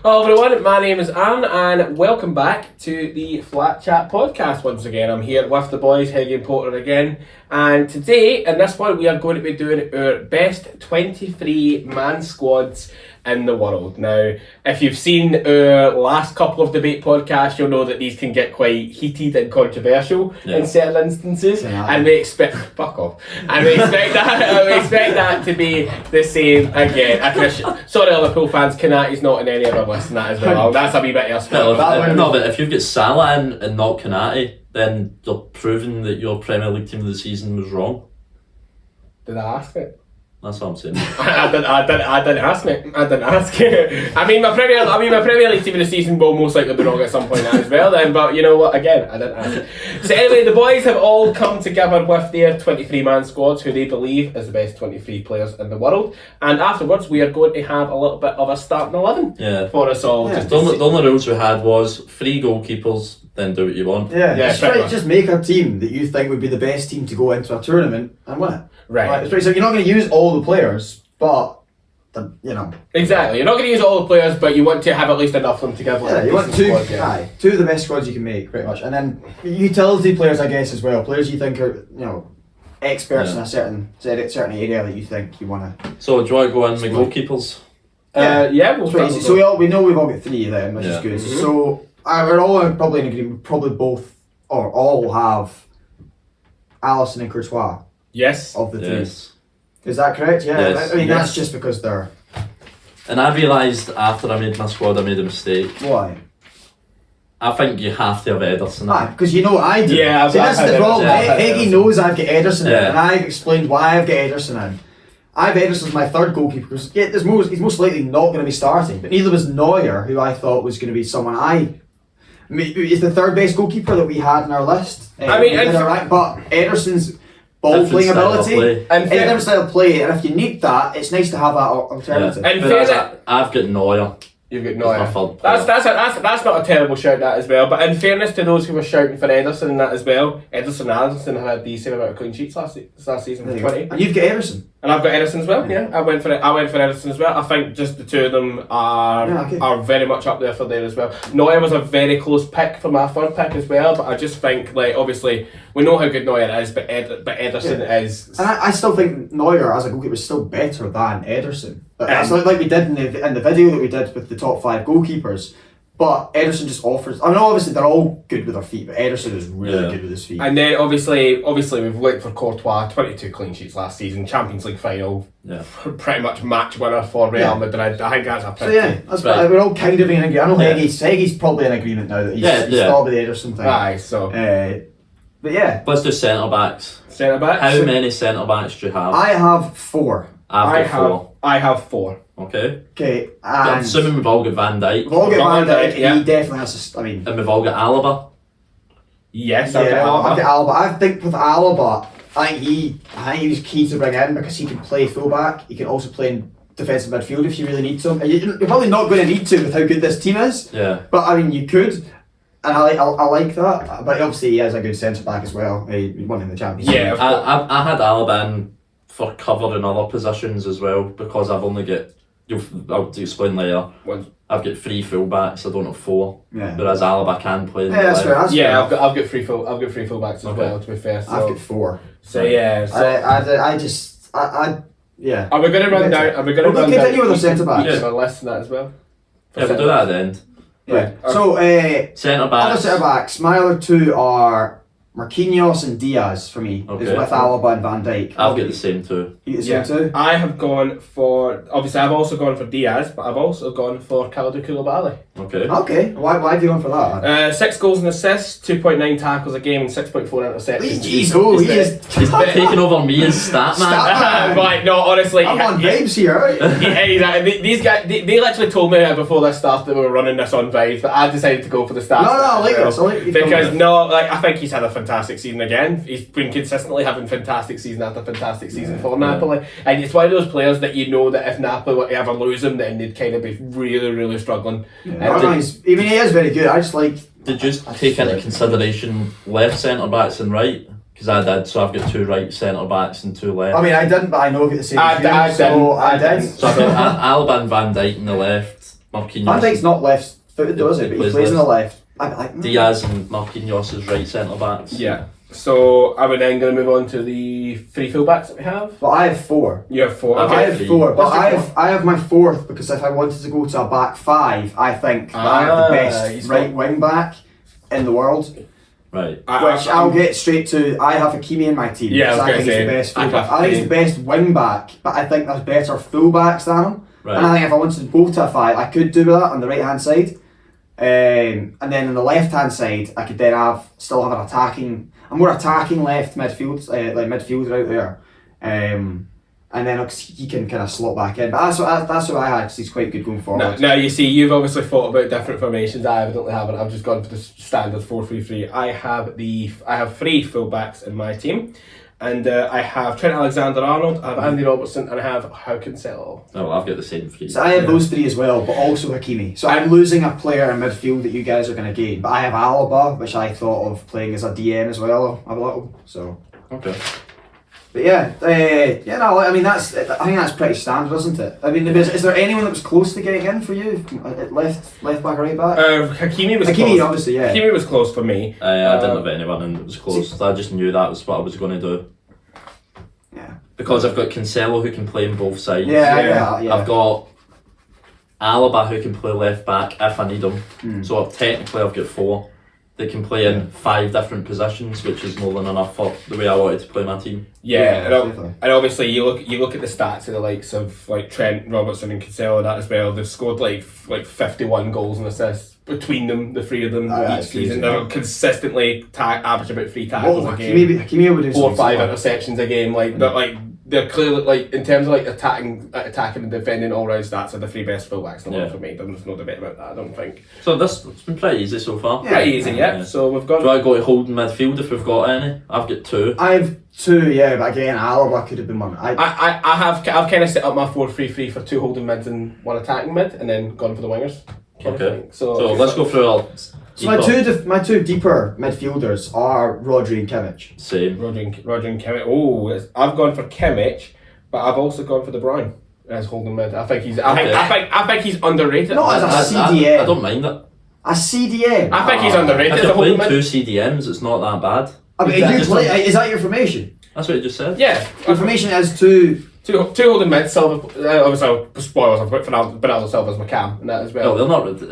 Hello everyone, my name is Aaron and welcome back to the Flat Chat podcast once again. I'm here with the boys, Heggie and Porter again, and today in this one we are going to be doing our best 23 man squads in the world. Now, if you've seen our last couple of debate podcasts, you'll know that these can get quite heated and controversial in certain instances, and we expect we expect that to be the same again. Sorry, Liverpool fans, Konate's not in any of our lists and that as well. That's a wee bit of but if you've got Salah in and not Konate, then you're proving that your Premier League team of the season was wrong. Did I ask it? That's what I'm saying. I didn't ask it. I mean, my Premier League team of the season will most likely be wrong at some point as well. Then, but you know what? Again, I didn't ask it. So anyway, the boys have all come together with their 23-man squads, who they believe is the best 23 players in the world. And afterwards, we are going to have a little bit of a starting 11 for us all. Yeah. The only rules we had was 3 goalkeepers. Then do what you want. Just make a team that you think would be the best team to go into a tournament and win it. Right. So you're not going to use all the players, but exactly. You're not going to use all the players, but you want to have at least enough of them together. Yeah, you want two of the best squads you can make, pretty much, and then utility players, I guess, as well. Players you think are experts in a certain area that you think you want to. So do you want to go in with goalkeepers? We'll start. So we know we've all got 3 of them, which is good. Mm-hmm. So we're all probably in agreement. Probably both or all have Alisson and Courtois. Yes. Of the 3. Is that correct? Yeah. Yes. I mean, that's just because they're. And I realised after I made my squad, I made a mistake. Why? I think you have to have Ederson. Because you know what I do. Yeah, that's the problem. Heggie knows I've got Ederson in, and I've explained why I've got Ederson in. I have Ederson as my 3rd goalkeeper because he's most likely not going to be starting. But neither was Neuer, who I thought was going to be someone he's the 3rd best goalkeeper that we had in our list. But Ederson's ball playing ability and different style of play, and if you need that, it's nice to have that alternative. I've got Neuer. You've got Neuer. That's not a terrible shout, that as well. But in fairness to those who were shouting for Ederson and that as well, Ederson and Alisson had the same amount of clean sheets last season for 20. And you've got Ederson. And I've got Ederson as well. Yeah, I went for Ederson as well. I think just the 2 of them are very much up there for there as well. Neuer was a very close pick for my 3rd pick as well, but I just think obviously we know how good Neuer is, but Ederson is. And I still think Neuer as a goalkeeper is still better than Ederson. That's like we did in the video that we did with the top 5 goalkeepers. But Ederson just offers. I mean, obviously they're all good with their feet, but Ederson is really good with his feet. And then obviously we've looked for Courtois, 22 clean sheets last season, Champions League final, pretty much match winner for Real Madrid. I think that's a pretty. So that's we're all kind of in agreement. I know Heggie's probably in agreement now that he's stopped with the Ederson thing. Aye, so. But yeah. Let's do centre backs. Centre backs. How many centre backs do you have? I have 4. I have 4. Okay. I'm assuming we've all got Van Dijk. We've all got Van Dijk. He definitely has to. And we've all got Alaba. Yes, I've got Alaba. I think with Alaba, I think he's key to bring in because he can play fullback. He can also play in defensive midfield if you really need to. You're probably not going to need to with how good this team is. Yeah. But I mean, you could. And I like that. But obviously, he has a good centre back as well. He won in the Champions League. Yeah, I had Alaba in for cover in other positions as well because I've only got. I'll explain later. I've got 3 fullbacks. I don't have 4. Yeah. Whereas Alaba can play. That's fair. I've got 3 fullbacks as well. To be fair, so. I've got 4. So yeah. So yeah. Are we going to run down? Are we going to continue with the centre backs? Yeah, less than that as well. We'll do that at the end. Yeah. So centre backs. Other centre backs. My other 2 are Marquinhos and Diaz for me. Is with Alaba and Van Dijk. I've got the same 2. You get the same 2? I have gone for. Obviously, I've also gone for Diaz, but I've also gone for Kalidou Koulibaly. Okay. Why have you gone for that? 6 goals and assists, 2.9 tackles a game, and 6.4 interceptions. He's taking over me as stat man. Right, no, honestly, I'm on vibes here, right? These guys, they literally told me before this started that we were running this on vibes, but I decided to go for the stats. No, I like this. Because I think he's had a fantastic season again. He's been consistently having fantastic season after fantastic season for Napoli, and it's one of those players that you know that if Napoli were to ever lose him, then they'd kind of be really, really struggling. He is very good. I just like. Did you take into consideration left centre backs and right? Because I did, so I've got 2 right centre backs and 2 left. I mean, I didn't, but I know I've got the same. I did. So I've got Alaba and Van Dijk in the left, Marquinhos. Van Dijk's not left-footed, though, is he? But he plays on the left. Diaz and Marquinhos as right centre backs. Yeah. So are we then going to move on to the 3 fullbacks that we have? Well, I have 4. You have 4. Okay. I have 4, but What's your I have my 4th because if I wanted to go to a back 5, I think that I have the best right wing back in the world. Right. Which I'll get straight to. I have Hakimi in my team. Yeah, I was I think he's the best fullback. I think he's the best wing back, but I think there's better fullbacks than him. Right. And I think if I wanted to go to a 5, I could do that on the right hand side. And then on the left hand side, I could then still have an attacking. I'm more attacking left midfield, like midfielder out there. And then he can kind of slot back in. But that's what I had, because he's quite good going forward. Now you see, you've obviously thought about different formations. I evidently haven't. I've just gone for the standard 4-3-3. I have 3 fullbacks in my team, and I have Trent Alexander-Arnold, I have Andy Robertson, and I have Cancelo. Oh, I've got the same 3. So I have those 3 as well, but also Hakimi. So I'm losing a player in midfield that you guys are going to gain. But I have Alaba, which I thought of playing as a DM as well a little. So Okay. But no, I mean I think that's pretty standard, isn't it? I mean, is there anyone that was close to getting in for you? Left back or right back? Hakimi was Hakimi, close. obviously, yeah. Hakimi was close for me. I didn't have anyone and it was close. I just knew that was what I was going to do. Yeah. Because I've got Cancelo who can play on both sides. Yeah. I've got Alaba who can play left back if I need him. So technically I've got 4. They can play in 5 different positions, which is more than enough for the way I wanted to play my team. Yeah, and obviously you look at the stats of the likes of like Trent, Robertson, and Cancelo and that as well. They've scored like 51 goals and assists between them, the 3 of them each season. They're consistently average about 3 tackles a game. Hakimi would do 4 or 5 interceptions a game. They're clearly, like, in terms of like attacking and defending all round stats, are the 3 best fullbacks in the world for me. There's no debate about that, I don't think. So it's been pretty easy so far. Yeah, pretty easy, yeah. So we've got. Do I go to holding midfield if we've got any? I've got 2. I have 2, yeah, but again, Alaba could have been one. I've kind of set up my 4-3-3 for 2 holding mids and 1 attacking mid, and then gone for the wingers. Okay. So let's go through our. So my two deeper midfielders are Rodri and Kimmich. Same. Rodri and Kimmich. Oh, I've gone for Kimmich, but I've also gone for De Bruyne as holding mid. I think he's underrated. Not as a CDM. I don't mind it. A CDM. I think he's underrated. If you're playing 2 CDMs, it's not that bad. I mean, is that your formation? That's what you just said. Yeah. Your formation has 2 holding mids. Silva. Obviously, spoilers. I've put Bernardo Silva as my cam and that as well. No, they're not.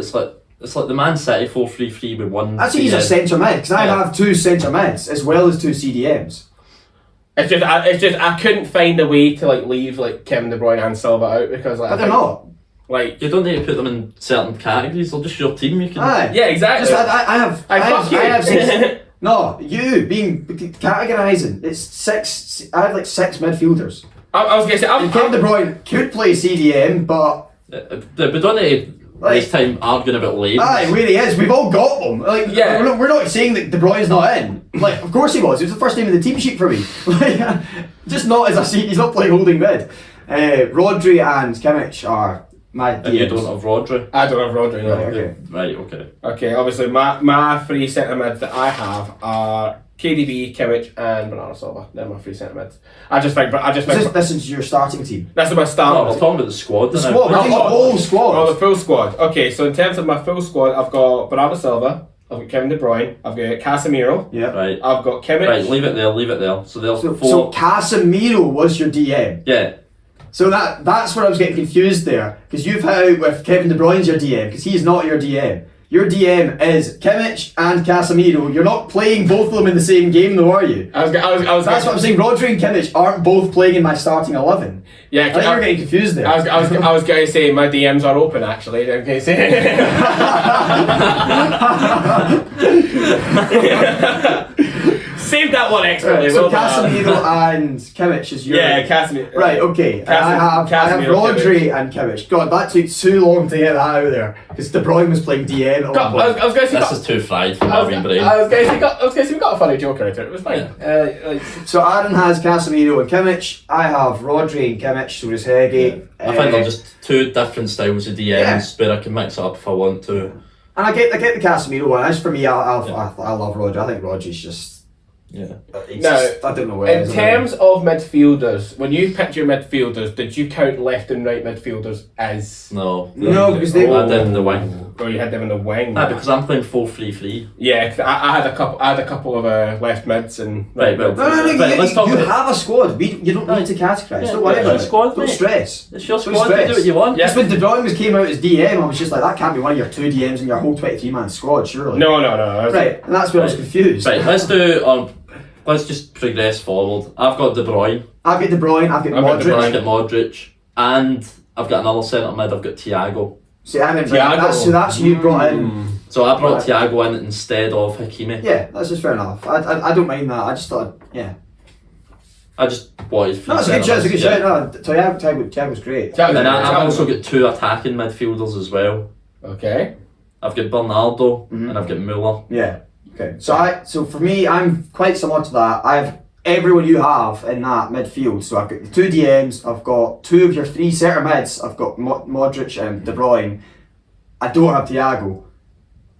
It's like the Man City 4-3-3 with 1. Actually, he's a centre mid because I have 2 centre mids as well as 2 CDMs. It's just I couldn't find a way to leave Kevin De Bruyne and Silva out because but they're not. You don't need to put them in certain categories. They're just your team. You can. Yeah, exactly. Just, I have 6. No, you being categorising. It's 6. I have 6 midfielders. I was gonna say Kevin De Bruyne could play CDM, but we don't need to waste time arguing about labels. It really is. We've all got them. We're not saying that De Bruyne's not in. Of course he was. He was the first name in the team sheet for me. Just not as a he's not playing holding mid. Rodri and Kimmich are my DMs. And you don't have Rodri? I don't have Rodri, no. Okay. Right, okay. Okay, obviously my 3 centre mids that I have are KDB, Kimmich, and Bernardo Silva. They're my 3 centre mids. This is your starting team. That's my start. No, we're talking about the squad. The squad. We're talking about the whole squad. Oh, the full squad. Okay, so in terms of my full squad, I've got Bernardo Silva, I've got Kevin De Bruyne, I've got Casemiro. Yeah. Right. I've got Kimmich. Right, leave it there. So there's 4. So Casemiro was your DM. Yeah. So that's where I was getting confused there, because you've hit out with Kevin De Bruyne's your DM, because he's not your DM. Your DM is Kimmich and Casemiro. You're not playing both of them in the same game, though, are you? That's what I'm saying. Rodri and Kimmich aren't both playing in my starting 11. Yeah, I think you're getting confused there. I was going to say my DMs are open actually. Okay, say. Save that one expertly. So Casemiro and Kimmich is your... Yeah, Casemiro. Right, okay. I have Rodri and Kimmich. God, that took too long to get that out of there, because De Bruyne was playing DM. I was going to say... This is too fried for my brain. I was going to say we got a funny joke out of it. It was fine. Yeah. So Aaron has Casemiro and Kimmich. I have Rodri and Kimmich, so does Heggie. Yeah. I think they're just 2 different styles of DMs, but I can mix it up if I want to. And I get the Casemiro one. As for me, I love Rodri. I think Rodri's just... Yeah. I don't know where. In terms of midfielders, when you picked your midfielders, did you count left and right midfielders as? No. No, because they. I had them in the wing. Or you had them in the wing? Because I'm playing 4-3-3. Yeah, 'cause I had a couple of left mids and Right, well, No, right, let's you talk about have a squad. You don't need to categorise. Yeah, Don't worry it's about your it. squad, Don't mate. stress. It's your Don't squad, you do stress. what you want. Yeah. Just when De Bruyne came out as DM, I was just like, that can't be one of your 2 DMs in your whole 23-man squad, surely. No. Right, and that's where I was confused. Right, let's just progress forward. I've got De Bruyne, I've got De Bruyne, I've got I've got De Modric. Bruyne. I've got Modric, and I've got another centre mid, I've got Thiago. See, I mean, Thiago. that's who you brought in. So I brought Thiago in instead of Hakimi. Yeah, that's just fair enough. I don't mind that. I just thought, yeah. I just wanted No, it's a good shout. It's a good shout. No, Thiago's great. Thiago's And great. I've also got 2 attacking midfielders as well. Okay. I've got Bernardo Mhm. and I've got Muller. Yeah. Okay. So for me, I'm quite similar to that. I have everyone you have in that midfield. So I've got the 2 DMs. I've got 2 of your 3 centre mids. I've got Modric and De Bruyne. I don't have Thiago,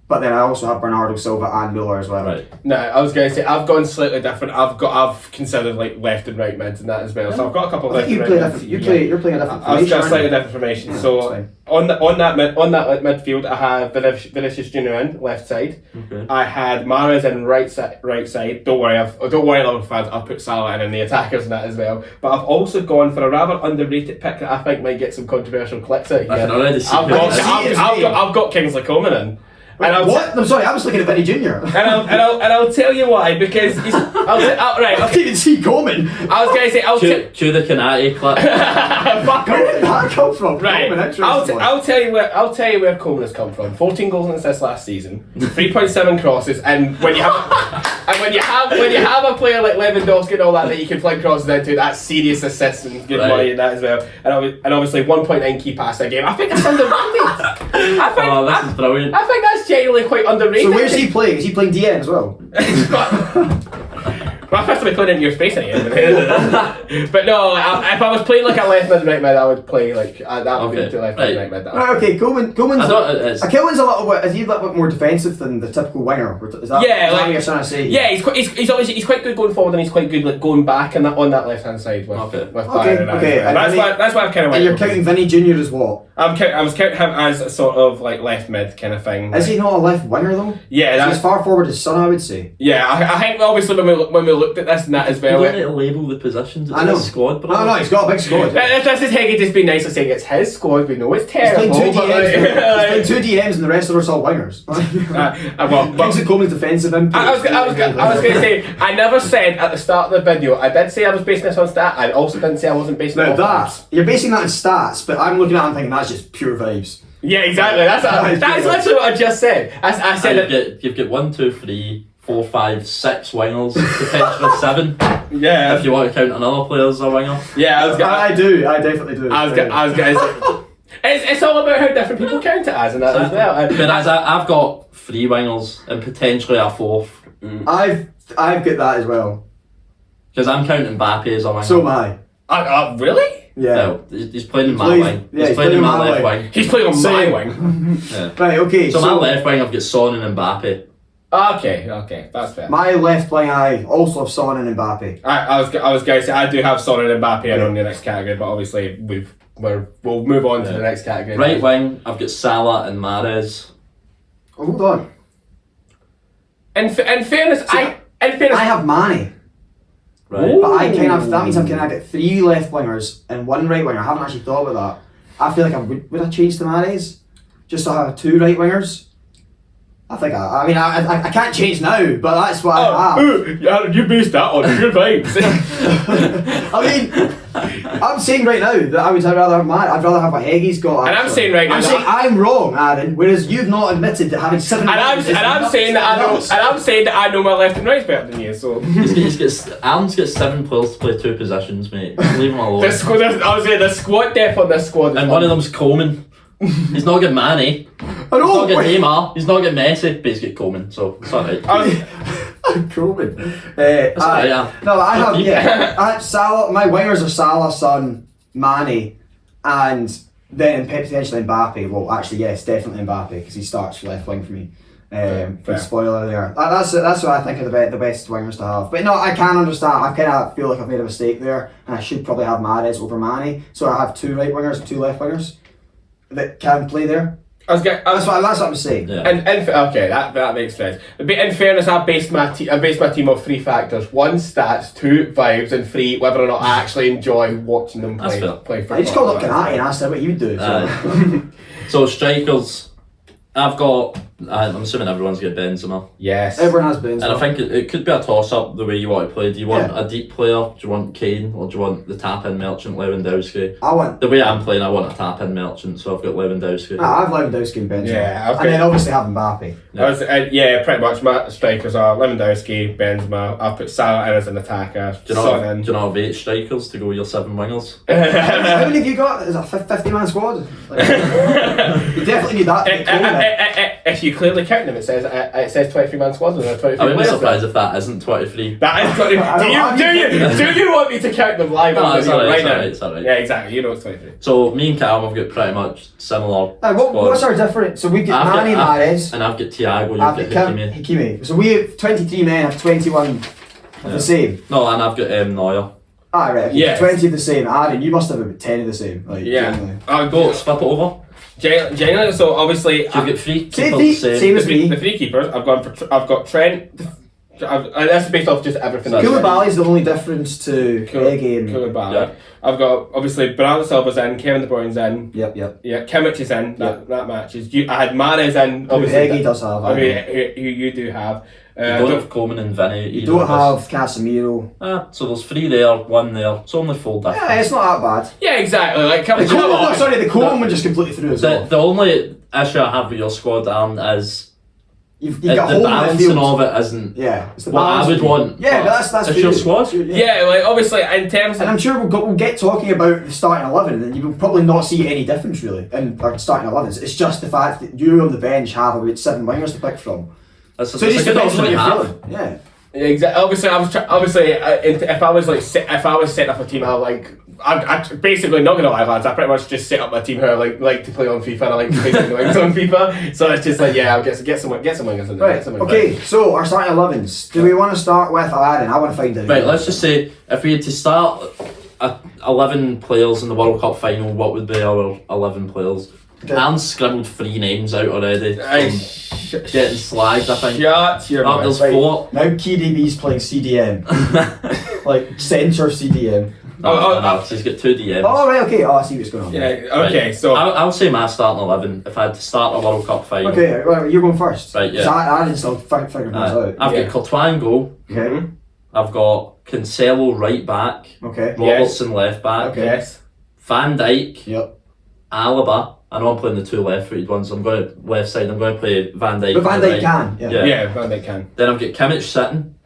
but then I also have Bernardo Silva and Muller as well. Right. No, I was going to say I've gone slightly different. I've considered like left and right mids and that as well. So I've got a couple of I left think and you right play mids. different. You're playing a different I was got a formation, slightly aren't you? different formation. Yeah, So that's fine. on that midfield, I have Vinicius Junior in left side. Okay. I had Mahrez in right side. Don't worry, Liverpool fans. I've put Salah in the attackers and that as well. But I've also gone for a rather underrated pick that I think might get some controversial clicks out here. I can already see I've got Kingsley Coman in. And What? I'm sorry, I was looking at Vinny Jr. I'll tell you why, because I didn't even see Coleman. I was going to say Cue the Canati clip. fuck Where did that come from? Right, Coleman, interesting one. I'll tell you where Coleman has come from. 14 goals and assists last season, 3.7 crosses, and when you have a player like Lewandowski and all that you can fling crosses into, that's serious assists and good Right. money in that as well. And obviously 1.9 key pass a game. I think that's underrated. This is brilliant. I think that's genuinely quite underrated. So where's he playing? Is he playing DN as well? Well, I have to be playing into your space again. But no, if I was playing like a left mid, right mid, I would play like that would be Okay, the left right. mid, right mid. Right, okay, Coleman's It's, Coleman's a little bit. Is he a little bit more defensive than the typical winger? Is that, Yeah, is that like- what you're trying to say? Yeah, he's quite good going forward and he's quite good like going back and that on that left hand side with Okay. with Okay, Bayern and that okay, as well. and That's why I've kind of And you're counting Vinny Jr. as what? I was counting him as a sort of like left mid kind of thing. Is he not a left winger though? Yeah, He's that's as far forward as Son, I would say. yeah. I think obviously when we looked at this and that as you well. don't need to label the positions. It's I know. a squad, but No, he's got a big squad. This is Heggie just being nice and saying it's his squad. We know it's He's playing terrible. 2 but, DMs. He's like, playing 2 DMs and the rest of us all wingers. but Kingsley Coleman's defensive input. I was going to say, I never said at the start of the video, I did say I was basing this on stat, I also didn't say I wasn't basing it Now on that, you're basing that on stats, but I'm looking at it and thinking that's just pure vibes. Yeah, exactly, that's literally what I just said. I said it. You've got 1, 2, 3, 4, 5, 6 wingers, potentially 7. Yeah, If you want to count another player as a winger. yeah, I definitely do. was going to say, it's all about how different people count it as and that as well. But I've got 3 wingers and potentially a 4th. I've got that as well. Because I'm counting Mbappe as a winger. So am I. Really? Yeah. No, he's playing in my plays- wing. yeah, He's playing in my left wing. He's playing on my Same. wing. Yeah. Right, okay. So my left wing, I've got Son and Mbappe. Okay, that's fair. My left wing, I also have Son and Mbappe. I was going to say I do have Son and Mbappe in on the next category, but obviously we'll move on to the next category. Right wing, I've got Salah and Mahrez. Oh, hold on. In fairness, I have Mane. Right. But that means I've kind of got 3 left wingers and 1 right winger. I haven't actually thought about that. I feel like would I change to Mahrez? Just to have 2 right wingers? I think I can't change now, but that's what I have. You based that on your vibes. I mean, I'm saying right now that I'd rather have I'd rather have what Heggie's got. And I'm saying right now I'm that saying I'm wrong, Aaron. Whereas you've not admitted that having 7. And I'm saying that I know my left and right better than you. So Alan's got 7 players to play 2 positions, mate. Leave him alone. I was saying the squad depth on this squad. And one of them's Coleman. He's not got Manny. I know. He's not got Neymar. He's not got Messi, but he's got Coleman, so it's alright. Coleman. alright, yeah. No, I have I have Salah. My wingers are Salah, Son, Mane, and then potentially Mbappe. Well, actually, yes, definitely Mbappe because he starts left wing for me. For spoiler there. That's what I think are the best wingers to have. But no, I can understand. I kind of feel like I've made a mistake there, and I should probably have Mahrez over Mane. So I have 2 right wingers and 2 left wingers that can play there. That's what I'm saying. Yeah. Okay, that makes sense. But in fairness, I based my team off 3 factors: 1, stats; 2, vibes; and 3, whether or not I actually enjoy watching them play football. I just called up Kanati and asked him what he would do. So strikers, I'm assuming everyone's got Benzema. Yes. Everyone has Benzema. And I think it could be a toss-up the way you want to play. Do you want a deep player? Do you want Kane? Or do you want the tap-in merchant Lewandowski? The way I'm playing, I want a tap-in merchant, so I've got Lewandowski. I have Lewandowski and Benzema. Yeah, and then obviously have Mbappe. Pretty much. My strikers are Lewandowski, Benzema. I'll put Salah in as an attacker. Do you not have 8 strikers to go with your 7 wingers? How many have you got? Is it a 50-man squad? You definitely need that. If you clearly count them, it says 23-man squad and 23. I would be surprised if that isn't 23. That is 23. Do you want me to count them live on the right now? It's alright. Yeah, exactly. You know it's 23. So me and Callum have got pretty much similar. What's our difference? So we've got Mane, Mahrez, and I've got Thiago. You've got Hakimi. So we have 23 men, have 21 of the same. No, and I've got Neuer. Right. Okay. Yes. 20 of the same. Aaron, you must have about 10 of the same. I'll go flip it over. Genuinely, so obviously I've got 3 keepers. Same as me. The 3 keepers. I've got Trent. That's based off just everything. Koulibaly is the only difference to Hegi and Koulibaly. Yeah. I've got obviously Bernardo Silva's in, Kevin De Bruyne's in. Yep. Yeah, Kimmich is in. That matches. I had Mahrez in. Obviously, Hegi does have. I mean, who you do have. You don't have Coleman and Vinny. You don't have Casemiro. So there's 3 there, 1 there. It's only 4 difference. Yeah, it's not that bad. Yeah, exactly. Like the Coleman one just completely threw as well. The only issue I have with your squad, Aaron, is you've got the balancing of it isn't it's the what I would want. Yeah, but that's it's your squad. Yeah, like obviously in terms of, and I'm sure we'll get talking about the starting 11, and you will probably not see any difference really in our starting 11s. It's just the fact that you on the bench have about 7 wingers to pick from. So just depends what you have. Yeah. Exactly. Obviously, if I was setting up a team, I basically, not gonna lie, lads, I pretty much just set up my team who I like to play on FIFA and I like to play the wings on FIFA. So it's just like, I'll get some wingers in there. Right. Okay. So our starting 11s. Do we want to start with Aladdin? I want to find out. Right. Let's just say if we had to start 11 players in the World Cup final, what would be our 11 players? Aaron's scribbled 3 names out already. Getting slagged, I think. Shut your mouth. There's 4. Now KDB's playing CDM. Like centre CDM. No, so he's got 2 DMs. Oh, right, okay. I see what's going on. Yeah, okay, right. so I'll say my starting 11 if I had to start a World Cup final. Okay, well, you're going first. Right, yeah. I didn't still figure those out. I've got Courtois in goal. Okay. I've got Cancelo right back. Okay. Robertson left back. Okay. Yes. Van Dijk. Yep. Alaba. I know I'm playing the 2 left-footed ones. I'm going to left side. I'm going to play Van Dijk. But Van Dijk can. Yeah, Van Dijk can. Then I've got Kimmich sitting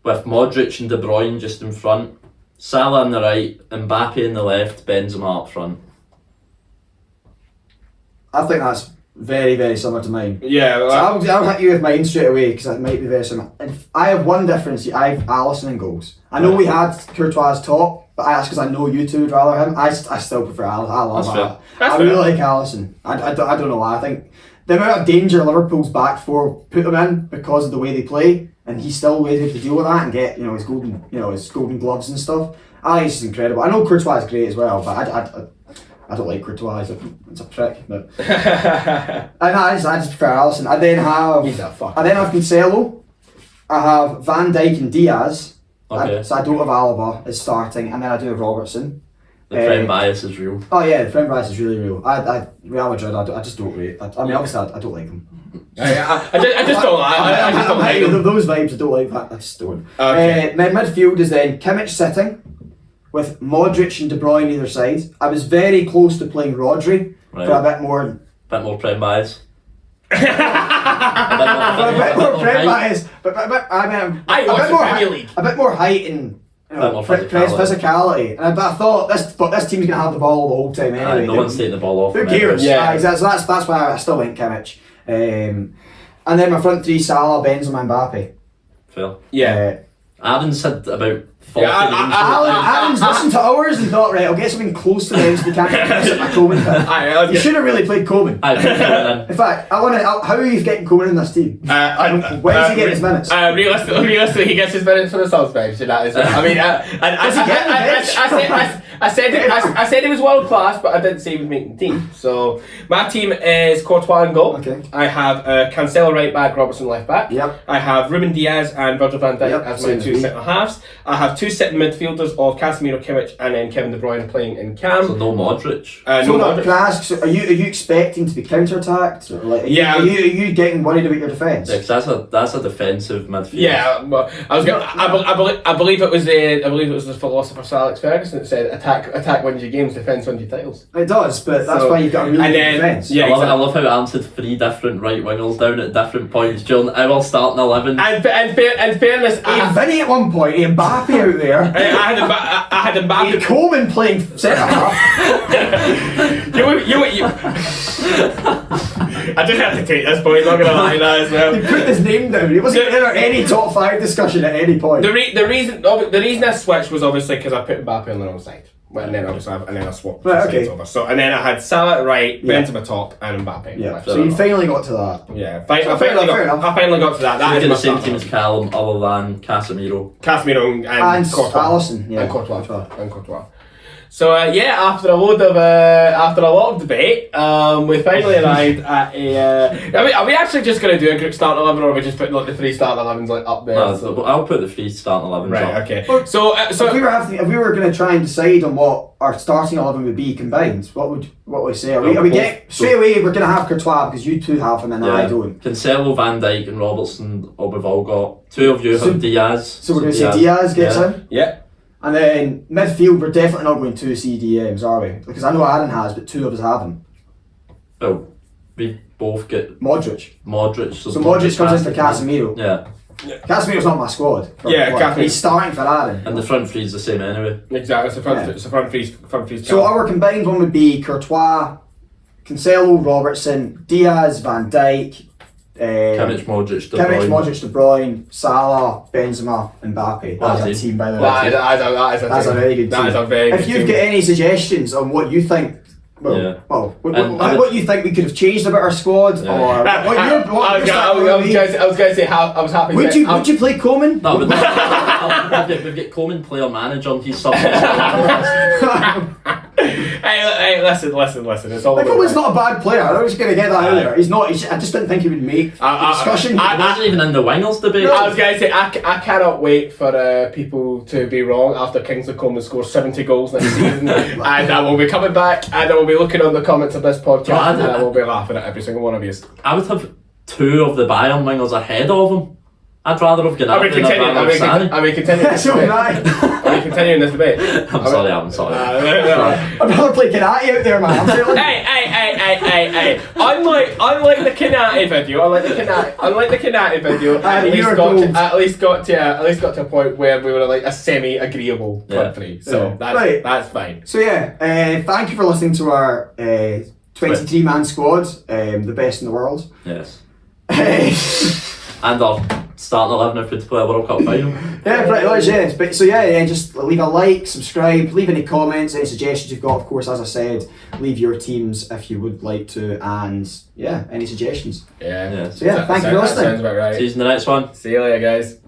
with Modric and De Bruyne just in front. Salah on the right, Mbappe in the left, Benzema up front. I think that's very, very similar to mine. Yeah, so I'll hit you with mine straight away because that might be very similar. I have one difference. I have Alisson in goals. I know we had Courtois top, but that's because I know you two would rather him. I still prefer Alisson. I love that. I really like Alisson. I don't know why. I think the amount of danger Liverpool's back four put him in because of the way they play, and he's still able to deal with that and get his golden gloves and stuff. I think it's incredible. I know Courtois is great as well, but I don't like Courtois. It's a prick. But I just prefer Alisson. I then have Cancelo. I have Van Dijk and Diaz. Okay. So I don't have Alaba as starting, and then I do have Robertson. The friend bias is real. Oh yeah, the friend bias is really real. Real Madrid, I just don't rate. I mean, obviously, I don't like them. I just don't like them. Those vibes, I don't like that. I just don't. Okay. Midfield is then Kimmich sitting, with Modric and De Bruyne either side. I was very close to playing Rodri for a bit more. Bit more friend bias. A bit more friend bias, but a bit more height and. Physicality, but I thought this team's gonna have the ball the whole time anyway. No one's taking the ball off. Who cares? Yeah, so that's why I still went Kimmich. And then my front three: Salah, Benzema, Mbappe. Fair. Yeah. Aaron said about Adam's listened to ours and thought, right, I'll get something close to the end so we can't get my Coleman pick. You should have really played Coleman. In fact, how are you getting Coleman in this team? Where does he get his minutes? Realistically, he gets his minutes from the subs bench, and that is. I mean, I said he was world class, but I didn't say he was making the team. So my team is Courtois in goal. Okay. I have Cancelo right back, Robertson left back. Yep. I have Ruben Diaz and Virgil van Dijk as my two centre halves. I have two sitting midfielders of Casemiro, Kimmich, and then Kevin De Bruyne playing in cam. So no Modric. Can I ask? So are you expecting to be counter-attacked? Are you getting worried about your defence? Yeah, because that's a defensive midfield. Yeah, well, I believe it was the philosopher Sir Alex Ferguson that said attack wins your games, defence wins your titles. It does, but that's why you've got a really good defence. Yeah, I love how Alan said 3 different right wingers down at different points during our starting 11. And fairness, Vinny at one point, Mbappe out there. I had Mbappe. Coleman playing centre half. I just have to take this point, not gonna lie that as well. He put his name down. He wasn't in any top 5 discussion at any point. The reason I switched was obviously because I put Mbappe on the wrong side. And then I swapped sides over. So and then I had Salah at right, Benzema top, and Mbappe. Yeah. So you finally got to that. Yeah. I finally got to that. That is the same team as Callum, other than Casemiro. And Courtois. Allison, And Courtois. So after a lot of debate, we finally arrived at a. Are we actually just going to do a group start 11, or are we just putting like the 3 start 11s like up there? No, I'll put the 3 start 11s right, up. Okay. So if we were going to try and decide on what our starting 11 would be combined, what would we say? Straight away we're going to have Courtois because you two have him and I don't. Cancelo, Van Dijk, and Robertson. We've all got 2 of you have Diaz. So we're going to say Diaz gets in. Yeah. And then midfield, we're definitely not going 2 CDMs, are we? Because I know Aaron has, but 2 of us have them. Well, we both get Modric. So Modric comes in for Casemiro. Yeah. Casemiro's not my squad. He's starting for Aaron. And the front 3 is the same anyway. Exactly. It's the front three's. So our combined one would be Courtois, Cancelo, Robertson, Diaz, Van Dijk. Kimmich, Modric, De Bruyne, Salah, Benzema, Mbappe. That's a team, by the way. That's a very good team. That is a very good team. If you've got any suggestions on what you think, what you think we could have changed about our squad, or I was going to say how I was happy. Would you play Coleman? No, but we've got Coleman player manager and he's something. Hey, listen. It's all. Coleman's not a bad player. I was going to get that out there. He's not. I just didn't think he would make the discussion. He wasn't even in the wingers debate. I was going to say I cannot wait for people to be wrong after Kingsley Coleman scores 70 goals next season, and I will be coming back and I will be looking on the comments of this podcast and I will be laughing at every single one of you. I would have 2 of the Bayern wingers ahead of him. I'd rather have Are we continuing this debate? Are we continuing this debate? I'm sorry. I'd rather play Kanati out there, man. Hey. Unlike the Kanati video, at least got to a point where we were like a semi-agreeable front 3. So that's fine. So thank you for listening to our 23-man squad, the best in the world. Yes. And our starting 11 if we play a World Cup final. Yeah, pretty much, yes. But just leave a like, subscribe, leave any comments, any suggestions you've got. Of course, as I said, leave your teams if you would like to, and any suggestions. Yeah. So thank you for listening. Sounds about right. See you in the next one. See you later, guys.